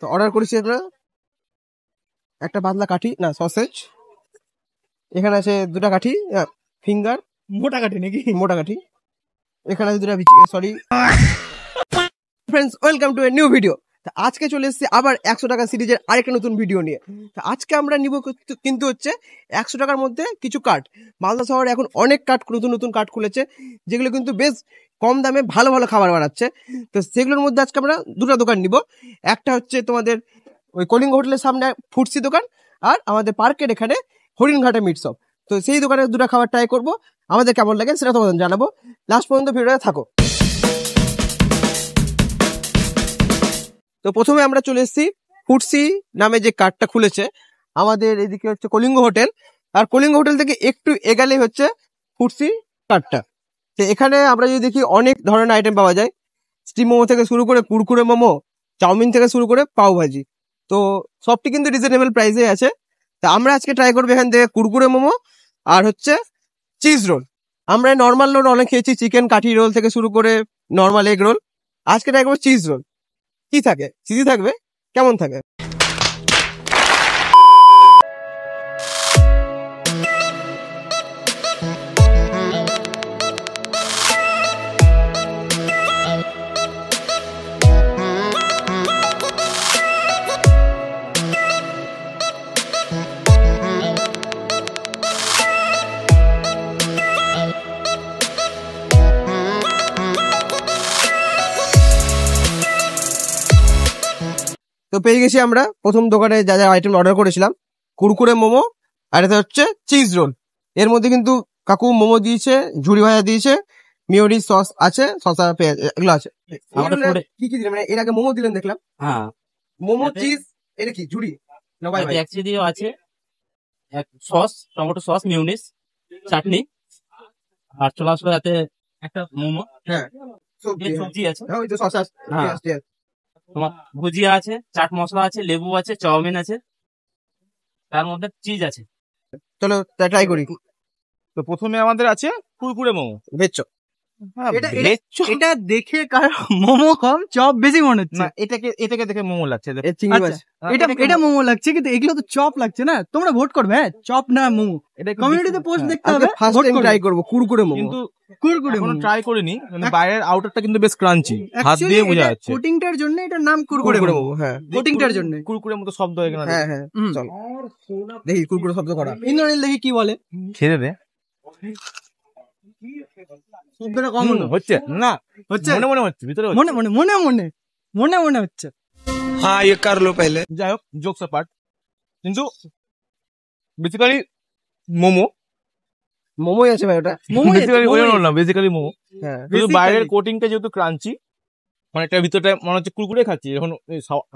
তো অর্ডার করেছি আমরা একটা পাতলা কাঠি না সসেজ, এখানে আছে দুটা কাঠি ফিঙ্গার মোটা কাঠি নাকি? মোটা কাঠি, এখানে আছে দুটা sorry friends, welcome to a new video. আজকে চলে এসেছি আবার 100 টাকা সিরিজের আরেকটা নতুন ভিডিও নিয়ে। আজকে আমরা নিব কিন্তু হচ্ছে 100 টাকার মধ্যে কিছু কার্ড। মালদা শহরে এখন অনেক কার্ড, নতুন নতুন কার্ড খুলেছে, যেগুলো কিন্তু বেশ কম দামে ভালো ভালো খাবার বানাচ্ছে। তো সেগুলোর মধ্যে আজকে আমরা দুটো দোকান নিব। একটা হচ্ছে তোমাদের ওই কলিঙ্গ হোটেলের সামনে ফুটসি দোকান, আর আমাদের পার্কের এখানে হরিণঘাটে মিট শপ। তো সেই দোকানে দুটো খাবার ট্রাই করবো, আমাদের কেমন লাগে সেটা তোমাদের জানাবো। লাস্ট পর্যন্ত ভিডিওতে থাকো। তো প্রথমে আমরা চলে এসেছি ফুটসি নামে যে কার্ডটা খুলেছে আমাদের এদিকে হচ্ছে কলিঙ্গ হোটেল, আর কলিঙ্গ হোটেল থেকে একটু এগালে হচ্ছে ফুটসি কার্ডটা। তো এখানে আমরা যদি দেখি অনেক ধরনের আইটেম পাওয়া যায়, স্টিম মোমো থেকে শুরু করে কুরকুরে মোমো, চাউমিন থেকে শুরু করে পাও ভাজি। তো সবটি কিন্তু রিজনেবল প্রাইসে আছে। তা আমরা আজকে ট্রাই করবো এখান থেকে কুরকুরে মোমো আর হচ্ছে চিজ রোল। আমরা নর্মাল রোল অনেক খেয়েছি, চিকেন কাঠি রোল থেকে শুরু করে নর্মাল এগ রোল। আজকে ট্রাই করবো চিজ রোল। কি থাকে, চিজি থাকবে, কেমন থাকে। তো পেয়ে গেছি আমরা প্রথম দোকানে যা যা আইটেম অর্ডার করেছিলাম, কুরকুরে মোমো আর এটা হচ্ছে চিজ রোল। এর মধ্যে কিন্তু কাকু মোমো দিয়েছে, ঝুড়ি ভাজা দিয়েছে, মিওনিজ সস আছে, শসা পেঁয়াজ এগুলো আছে। কি কি দিলেন, মানে এর আগে মোমো দিলেন দেখলাম। হ্যাঁ, মোমো চিজ, এটা কি ঝুড়ি না ভাই? এক চিদিও আছে, এক সস, টমেটো সস, মিউনিস, চাটনি, আর চলে আসলো যাতে একটা মোমো। হ্যাঁ, সবজি আছে, ওই তো শসা, হ্যাঁ। তোমার ভুজিয়া আছে, চাট মশলা আছে, লেবু আছে, চাউমিন আছে, তার মধ্যে চিজ আছে। চলো ট্রাই করি। তো প্রথমে আমাদের আছে কুরকুরে মোমো। বেচো এটা দেখে কার মোমো কম চপ বেশি মনে হচ্ছে না, এটাকে দেখে মোমো লাগছে। চিংড়ি মাছ, এটা মোমো লাগছে, কিন্তু এগুলো তো চপ লাগছে না। তোমরা ভোট করবে, হ্যাঁ চপ না মোমো। এটা কমিউনিটিতে পোস্ট দেখতে আজকে হবে। ফার্স্ট টাইম ট্রাই করব কুরকুরে মোমো। কিন্তু কুরকুরে এখনো মোমো ট্রাই করিনি, মানে বাইরের আউটারটা কিন্তু বেশ ক্রাঞ্চি, হাত দিয়ে বোঝা যাচ্ছে। কোটিংটার জন্য এটার নাম কুরকুরে কুরকুরে মোমো। মোমো, হ্যাঁ কোটিংটার জন্য কুরকুরের মতো শব্দ হয়ে গেল। হ্যাঁ হ্যাঁ, চলো দেখি কুরকুরে শব্দ করা। ইন্দ্রনীল দেখি কি বলে। ছেড়ে দে, শব্দটা কম হলো। হচ্ছে না, হচ্ছে মনে মনে হচ্ছে, ভিতরে হচ্ছে। মনে মনে মনে মনে মনে মনে হচ্ছে। हाँ ये कर लो पहले। যাই হোক, জোকস অ্যাপার্ট, কিন্তু বেসিক্যালি মোমো, মোমোই আছে ভাই ওটা। বেসিক্যালি না, বেসিক্যালি মোমো। হ্যাঁ, কিন্তু বাইরের কোটিংটা যেহেতু ক্রাঞ্চি, মানে একটা ভিতরটা মনে হচ্ছে কুরকুরে খাচ্ছি, এখন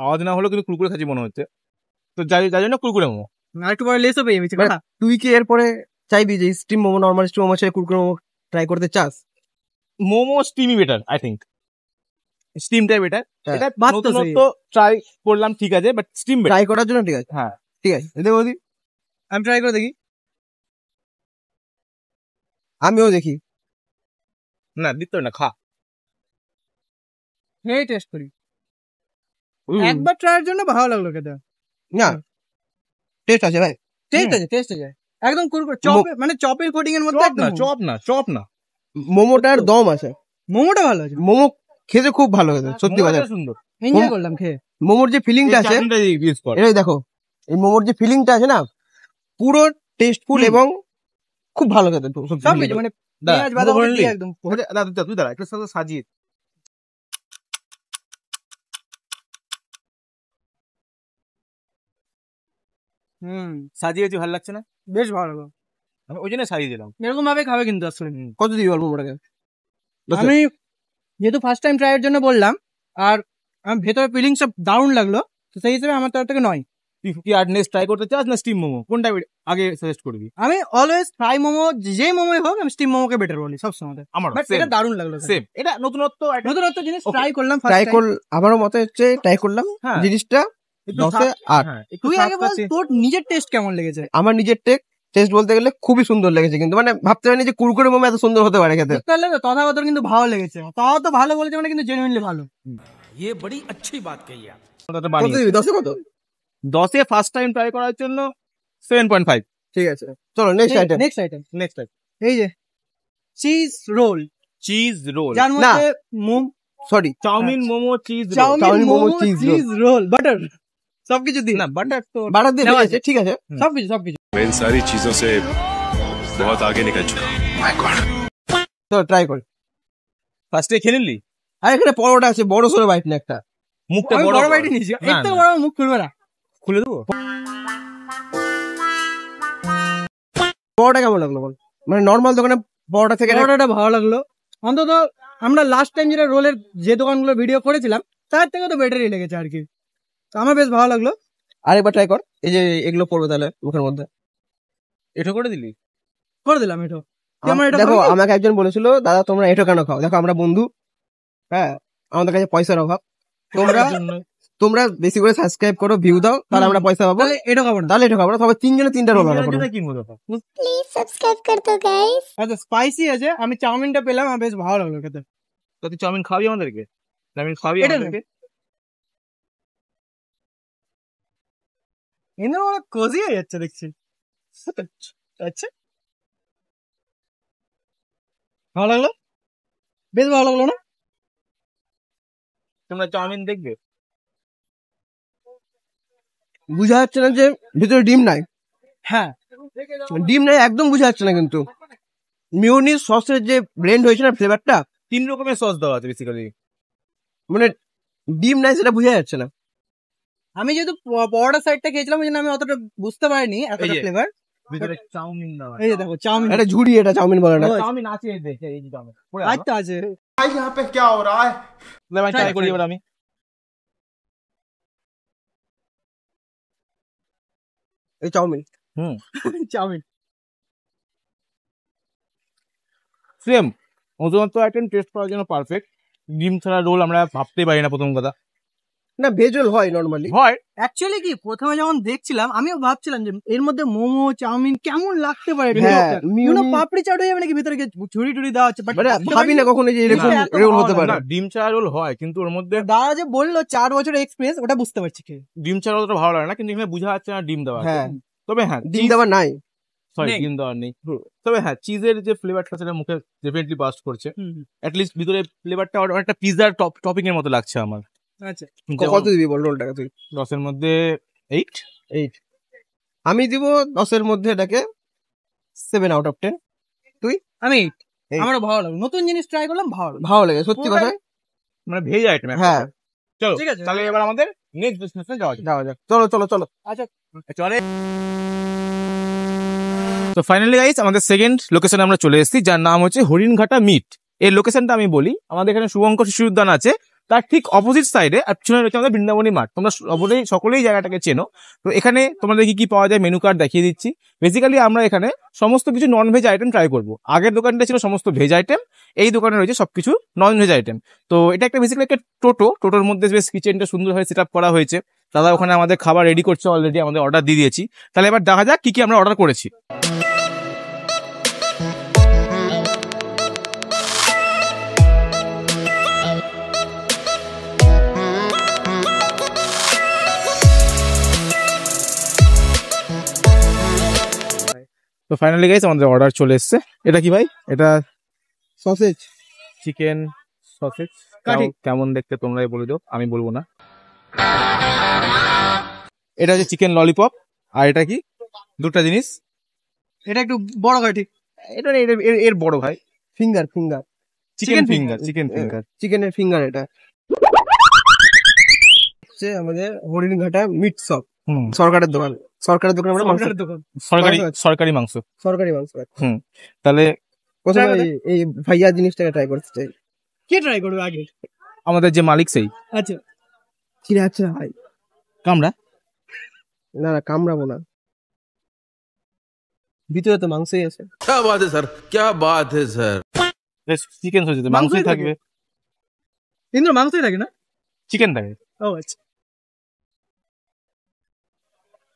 আওয়াজ না হলেও কিন্তু কুরকুরে খাচ্ছি মনে হচ্ছে। তো যাই জন্য কুরকুরে মোমো। একটু পরে লেসও পেয়ে যাবে। তুই কি এরপরে চাইবি যে steam momo, normal steam momo ছেড়ে কুরকুরে মোমো ট্রাই করতে চাস? মোমো স্টিমই বেটার, আই থিঙ্ক স্টিমটাই বেটার। হ্যাঁ, এটা বাত তো নতুনত্ব ট্রাই করলাম, ঠিক আছে, বাট স্টিম বেটার। ট্রাই করার জন্য ঠিক আছে। হ্যাঁ, ঠিক আছে, দেখো দি, আমি ট্রাই করে দেখি। আমিও দেখি। না দিতে হবে না, খা। হেই টেস্ট করি। একবার ট্রাইয়ের জন্য ভালো লাগলো খেতে। না, টেস্ট আছে ভাই, টেস্ট আছে একদম কুরকুরে চপ, মানে চপের কোটিং এর মধ্যে একদম। চপ না, মোমোটার দম আছে। মোমোটা ভালো আছে, মোমো খেতে খুব ভালো খেতে, সত্যি কথা। মোমোটা সুন্দর। এনজয় করলাম খেয়ে। মোমোর যে ফিলিংটা আছে, চাটনিটা ইউজ কর। এই দেখো, এই মোমোর যে ফিলিংটা আছে না, পুরো টেস্টফুল এবং খুব ভালো খেতে। সব কিছু মানে পেঁয়াজ বাদাম দিয়ে একদম। তুই দাঁড়া, একটু সাথে সাজিয়ে। সাজিয়েছি, ভালো লাগছে না? বেশ ভালো লাগলো, আমি ওই জন্য সাজিয়ে দিলাম। এরকম ভাবে খাবে কিন্তু আসলে। কত দিবি অল্প মোটাকে? আমি যেহেতু ফার্স্ট টাইম ট্রাই এর জন্য বললাম, আর আমার ভেতরে ফিলিংস সব দারুণ লাগলো, তো সেই হিসেবে আমার তরফ থেকে 9। তুই কি আর নেক্সট ট্রাই করতে চাস না স্টিম মোমো? কোনটা আগে সাজেস্ট করবি? আমি অলওয়েজ ফ্রাই মোমো, যে মোমোই হোক, আমি স্টিম মোমোকে বেটার বলি সবসময়। আমার বাট এটা দারুণ লাগলো, সেম। এটা নতুনত্ব জিনিস ট্রাই করলাম। আমারও মতে হচ্ছে ট্রাই করলাম জিনিসটা 10 এ 8। তুই আগে বল তোর নিজের টেস্ট কেমন লেগেছে? আমার নিজের টেস্ট বলতে গেলে খুবই সুন্দর লেগেছে, কিন্তু মানে ভাবতে পারিনি যে কুরকুরে মোমো এত সুন্দর হতে পারে খেতে। তাহলে তথাগত কিন্তু ভালো লেগেছে, তাও তো ভালো বলেছে মানে কিন্তু জেনুইনলি ভালো। ये बड़ी अच्छी बात कही आप। ওটা কত বানিয়ে দিবি 10-এ কত? 10-এ ফার্স্ট টাইম ট্রাই করার জন্য 7.5। ঠিক আছে, চলো next item. Next item next time এই যে চিজ রোল, চিজ রোল, যার মধ্যে sorry, chow mein, momo, cheese roll. Chow mein, momo, cheese cheese roll, butter, সবকিছু দিই না বাটার তো বাটার দিয়ে নেওয়া ভেজেছে, ঠিক আছে। সবকিছু मैं इन सारी चीजों से बहुत आगे निकल चुका हूँ। চলো ট্রাই করি। ফার্স্টে খেয়ে নিলি, আর এখানে পরোটা আছে, বড় সরো বাইট না একটা। মুখটা আমি বড় বড় কর। বাইটে নিয়েছি, না, এর থেকে না। বড় মুখ খুলবে না। খুলে দেবো। পরোটা কেমন লাগলো বল? মানে নর্মাল দোকানে পরোটা থেকে এটা- পরোটাটা ভালো লাগলো, অন্তত আমরা লাস্ট টাইম যেটা রোলের যে দোকানগুলো ভিডিও করেছিলাম তার থেকে তো বেটারই লেগেছে আর কি। তো আমার বেশ ভালো লাগলো। আরেকবার ট্রাই কর, এই যে এগুলো পড়বে তাহলে মুখের মধ্যে। এটা করে দিলি, করে দিলাম এটা। আমার এটা দেখো ভালো লাগলো। আমাকে একজন বলেছিল, দাদা তোমরা এটা কেন খাও? দেখো আমরা বন্ধু, হ্যাঁ আমাদের কাছে পয়সার অভাব, তোমরা বেশি করে সাবস্ক্রাইব করো, ভিউ দাও, তাহলে আমরা পয়সা পাবো। তাহলে এটা খাবো না। তাহলে এটা খাবো না, তবে 3 জনে 3টা রোল অর্ডার করবো। কিনবো দেখো। प्लीज सब्सक्राइब कर दो गाइस। আচ্ছা স্পাইসি আছে, আমি চাউমিনটা পেলাম, আমার বেশ ভালো লাগলো খেতে। তো তুই চাউমিন খাবি আমাদেরকে? চাউমিন খাবি এটা আমাদেরকে? এদের মনে কোজি হয়ে যাচ্ছে দেখছি। আচ্ছা ভালো লাগলো, বেশ ভালো লাগলো না? তোমরা চাউমিন দেখবে? বুঝা যাচ্ছে না যে ভিতরে ডিম নাই, হ্যাঁ ডিম নাই একদম বুঝা যাচ্ছে না, কিন্তু মিউনিস সসের যে ব্লেন্ড হয়েছে না ফ্লেভারটা, 3 রকমের সস দেওয়া আছে বেসিক্যালি। মানে ডিম নাই সেটা বুঝা যাচ্ছে না। আমি যেহেতু পরোটা সাইডটা খেয়েছিলাম ওই জন্য আমি অতটা বুঝতে পারিনি এতটা এই যে। ফ্লেভার। ভিতরে চাউমিন দেওয়া এই যে দেখো চাউমিন, এটা ঝুড়ি, এটা চাউমিন বলে না। চাউমিন আছে এই দেখে, এই যে চাউমিন পড়ে আছে। আচ্ছা আছে। ট্রাই করি এবার আমি। এই চাউমিন চাউমিন সেম নতুনত্ব আইটেম টেস্ট করার জন্য পারফেক্ট। ডিম ছাড়া রোল আমরা ভাবতেই পারি না প্রথম কথা। না ভেজল হয় নরমালি। হয় অ্যাকচুয়ালি কি প্রথমে যখন দেখছিলাম আমিও ভাবছিলাম যে এর মধ্যে মোমো চাউমিন কেমন লাগতে পারে, হ্যাঁ, পাপড়ি চাট হয়ে যাবে নাকি ভিতরে ঝুড়ি টুড়ি দেওয়া হচ্ছে, বাট মানে ভাবি না কখনো যে এরকম না, এত রোল ভালো হতে পারে। না, ডিম ছাড়া রোল হয় কিন্তু ওর মধ্যে দাদা যে বললো 4 বছরের এক্সপিরিয়েন্স, ওটা বুঝতে পারছি কি। ডিম ছাড়া অতটা ভালো লাগে না, কিন্তু এখানে বোঝা যাচ্ছে না ডিম দেওয়া আছে। হ্যাঁ, তবে হ্যাঁ ডিম দেওয়া নাই। সরি নেই। ডিম দেওয়া নেই। তবে হ্যাঁ চিজের যে ফ্লেভারটা সেটা মুখে ডেফিনেটলি বাস্ট করছে। অ্যাটলিস্ট ভিতরে ফ্লেভারটা অনেকটা পিজার টপিং এর মতো লাগছে আমার। আচ্ছা কত দিবি বল রোলটাকে তুই? 10-এর মধ্যে 8। আমি দিব 10-এর মধ্যে এটাকে 7 আউট অফ 10। আমি এই। আমারও ভালো লাগলো, নতুন জিনিস ট্রাই করলাম, ভালো লাগলো। ভালো লাগে সত্যি কথা। মানে ভেজ আইটেম। হ্যাঁ চলো ঠিক আছে। তাহলে এবার আমাদের নেক্সট ডেস্টিনেশনে যাওয়া যাক। যাওয়া যাক, চলো চলো চলো। চলে। তো ফাইনালি গাইস আমাদের সেকেন্ড লোকেশনে আমরা চলে এসেছি, যার নাম হচ্ছে হরিণঘাটা মিট। এর লোকেশনটা আমি বলি, আমাদের এখানে শুভঙ্কর শিশু উদ্যান আছে, তার ঠিক অপোজিট সাইডে আর পিছনে রয়েছে আমাদের বৃন্দাবনী মাঠ। তোমরা সকলেই জায়গাটাকে চেনো। তো এখানে তোমাদের কি কি পাওয়া যায় মেনু কার্ড দেখিয়ে দিচ্ছি। বেসিক্যালি আমরা এখানে সমস্ত কিছু নন ভেজ আইটেম ট্রাই করবো। আগের দোকানটা ছিল সমস্ত ভেজ আইটেম, এই দোকানে রয়েছে সবকিছু নন ভেজ আইটেম। তো এটা একটা বেসিক্যালি একটা টোটোর মধ্যে বেশ কিচেনটা সুন্দরভাবে সেট আপ করা হয়েছে। দাদা ওখানে আমাদের খাবার রেডি করছে, অলরেডি আমাদের অর্ডার দিয়ে দিয়েছি। তাহলে এবার দেখা যাক কি কি আমরা অর্ডার করেছি। তো ফাইনালি গাইস আমাদের অর্ডার চলে এসেছে। এটা কি ভাই? এটা সসেজ চিকেন সসেজ। কাঠি। কেমন দেখতে তোমরাই বলে দাও, আমি বলবো না। এটা হচ্ছে চিকেন ললিপপ। আর এটা কি? দুটো জিনিস। এটা একটু বড় কাঠি, এটা এর বড় ভাই ফিঙ্গার চিকেন ফিঙ্গার। চিকেনের ফিঙ্গার। এটা হচ্ছে আমাদের হরিণঘাটা মিট শপ, সরকারের দোকান। সরকারের দোকান আমরা মাংস, সরকারের দোকান। সরকারি মাংস। সরকারি মাংস। তাহলে প্রথমে Try এই ভাইয়া জিনিসটাকে ট্রাই করতে চাই। কে ট্রাই করবে আগে? আমাদের যে মালিক সেই আচ্ছা ছিঁড়ে আছে ভাই। কামড়া। না না কামড়াবো না, ভিতরে তো মাংসই আছে। क्या बात है सर, क्या बात है सर। চিকেন হয়েছে, মাংসই থাকবে। কিন্তু মাংসই থাকে না? চিকেন থাকে। ও আচ্ছা,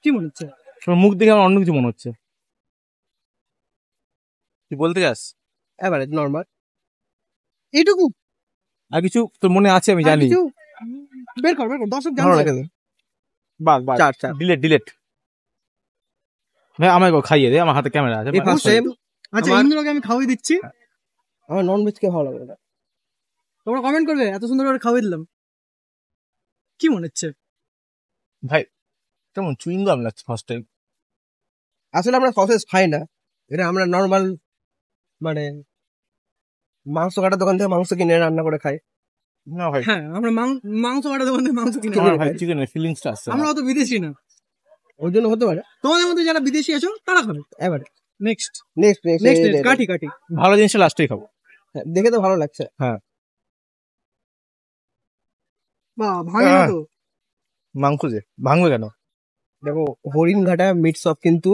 কি মনে হচ্ছে? তোমার মুখ দেখে আমার অন্য কিছু মনে হচ্ছে। তুই বলতে চাস? এবারে নর্মাল এইটুকু? আর কিছু তোর মনে আছে আমি জানি। বের কর দর্শক ভালো জানবে। লাগে বাস বাস চার চার ডিলেট ভাই আমাকে খাইয়ে দে, আমার হাতে ক্যামেরা আছে। এই ফার্স্ট টাইম আচ্ছা আমার- ইন্দ্রকে আমি খাওয়াই দিচ্ছি, আমার নন ভেজ কে ভালো লাগে না। তোমরা কমেন্ট করবে এত সুন্দর করে খাওয়াই দিলাম। কি মনে হচ্ছে? ভাই কেমন চুইং গাম লাগছে ফার্স্ট টাইম। আসলে আমরা সসেস খাই না, এটা আমরা নর্মাল মানে মাংস কাটার দোকান থেকে মাংস কিনে রান্না করে খাই। না ভাই হ্যাঁ আমরা মাংস কাটা দোকান থেকে মাংস কিনে আমার খাই। ভাই চিকেনের ফিলিংসটা আসছে আমরা না। অত বিদেশি না, ওই জন্য হতে পারে। তোমাদের মধ্যে যারা বিদেশি আছো তারা খাবে। এবার নেক্সট নেক্সট নেক্সট কাটি ভালো জিনিস লাস্টেই খাবো। দেখে তো ভালো লাগছে। বা ভাঙে না তো। মাংস যে ভাঙবে কেন? দেখো হরিণঘাটা মিট শপ কিন্তু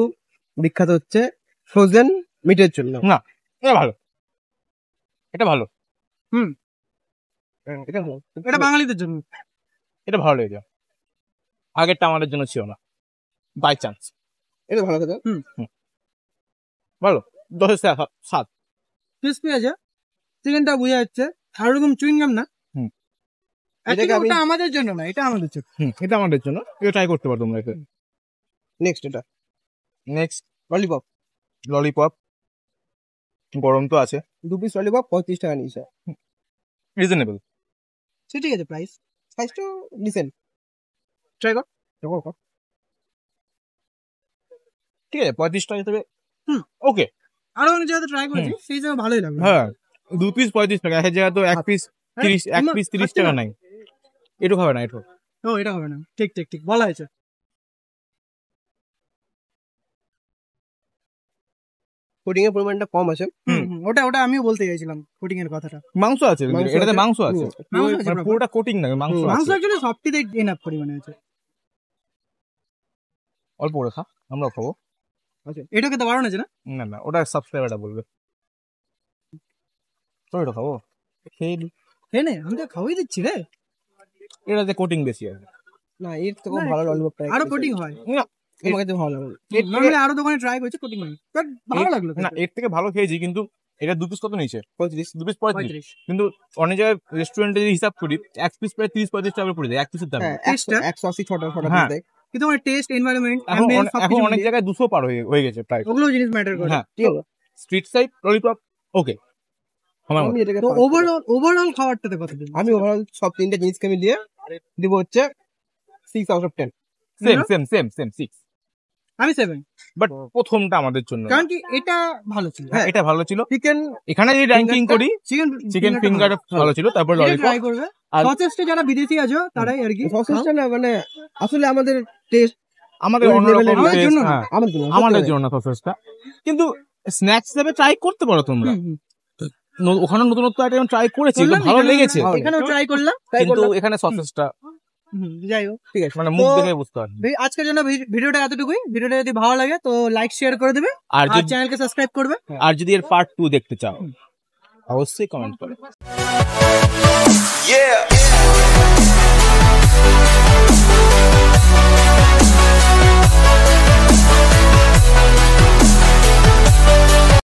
বিখ্যাত হচ্ছে ফ্রোজেন মিটের জন্য। এটা ভালো, এটা ভালো, এটা ভালো। এটা বাঙালিদের জন্য। এটা ভালো লেগেছে। আগেরটা আমাদের জন্য ছিল না, বাই চান্স। এটা ভালো খেতে। ভালো, 10 7। ক্রিসপি আছে, চিকেনটা বোঝা যাচ্ছে, আর ওরকম চুইং গাম না। হুম। Actually এটাকে আমি- ওটা আমাদের জন্য না, এটা আমাদের জন্য। এটা আমাদের জন্য, এটা ট্রাই করতে পারো তোমরা। নেক্সট এটা নেক্সট ললিপপ, ললিপপ, গরম তো আছে, 2 পিস ললিপপ 35 টাকা নিয়েছে। রিজনেবল। সে ঠিক আছে প্রাইস। সাইজটা ডিসেন্ট। ট্রাই কর। ঠিক আছে 35 টাকা হিসেবে ওকে। আরো অনেক জায়গাতে ট্রাই করেছি, সেই জায়গায় ভালোই লাগলো। হ্যাঁ 2 পিস 35 টাকা, এক জায়গায় তো 1 পিস 30, 1 পিস 30 টাকা নাই। এটু খাবে না, এটু ও এটা হবে না, ঠিক বলা হয়েছে। কোটিং এর পরিমাণটা কম আছে। ওটা আমিও বলতে চাইছিলাম, কোটিং এর কথাটা। মাংস আছে, এটাতে মাংস আছে, মাংস আছে, মানে পুরোটা কোটিং না, মাংস মাংস আছে। অ্যাকচুয়ালি সবটিতে এনাফ পরিমাণে আছে। অল্প করে খা, আমরা খাবো। এটা খেতে পারো না যে না? না ওটা সাবস্ক্রাইবারটা বলবে। তো এটা খাবো, খেয়ে নি। হ্যাঁ নে, আমি তো খাওয়াই দিচ্ছি রে। এটাতে কোটিং বেশি আছে। না এর থেকে না, ভালো ললিপপ ট্রাই আরো কোটিং হয়। আমাকে তো ভালো লাগে। নরমালি আরো দোকানে ট্রাই করেছি, কোটিং হয়, বাট ভালো লাগলো। না এর থেকে ভালো খেয়েছি, কিন্তু এটা 2 পিস কত নিয়েছে? 35 2 পিস 35। কিন্তু অনেক জায়গায় রেস্টুরেন্টে যদি হিসাব করি 1 পিস প্রায় 30-35 টাকা করে পড়ে যায়, 1 পিসের দাম। হ্যাঁ টেস্টটা? 180 ছটা হ্যাঁ। দেয়। কিন্তু আমার টেস্ট, এনভায়রনমেন্ট, এখন অ্যাম্বিয়েন্স এখন সবকিছু অনেক মিলিয়ে জায়গায় 200 পার হয়ে গেছে প্রায়। ওগুলো জিনিস ম্যাটার করে। হ্যাঁ, ঠিক আছে। স্ট্রিট সাইড ললিপপ ওকে আমার আমি এটাকে তো পাঁচ দেবো। ওভারঅল খাবারটাতে কত দিন? আমি ওভারঅল সব তিনটে জিনিসকে মিলিয়ে দিব হচ্ছে 6 আউট অফ 10। সেম 6। আমি 7, বাট প্রথমটা আমাদের জন্য কারণ কি এটা ভালো ছিল। হ্যাঁ, এটা ভালো ছিল। চিকেন এখানে যদি র্যাঙ্কিং করি, চিকেন ফিঙ্গার ভালো ছিল, তারপর ললিপপ। ট্রাই করবে। আর- সচেষ্ট যারা বিদেশি আছো তারাই আর কি। সসেসটা না মানে আসলে আমাদের টেস্ট আমাদের ওই অন্যরকম level-এর taste, জন্য না। হ্যাঁ, আমাদের জন্য আমাদের জন্য সসেসটা, কিন্তু স্ন্যাক্স হিসেবে ট্রাই করতে পারো তোমরা। ওখানে নতুনত্ব আইটেম ট্রাই করেছি, করলাম, ভালো এখানেও- লেগেছে, এখানেও ট্রাই করলাম। কিন্তু এখানে সসেসটা যাই হোক, ঠিক আছে। মানে মুখ তো- দেখে বুঝতে পারি। আজকের জন্য ভিডিওটা এতটুকুই। ভিডিওটা যদি ভালো লাগে তো লাইক শেয়ার করে দেবে, আর আর যদি চ্যানেলকে সাবস্ক্রাইব করবে। আর যদি এর পার্ট 2 দেখতে চাও অবশ্যই কমেন্ট করো। Yeah.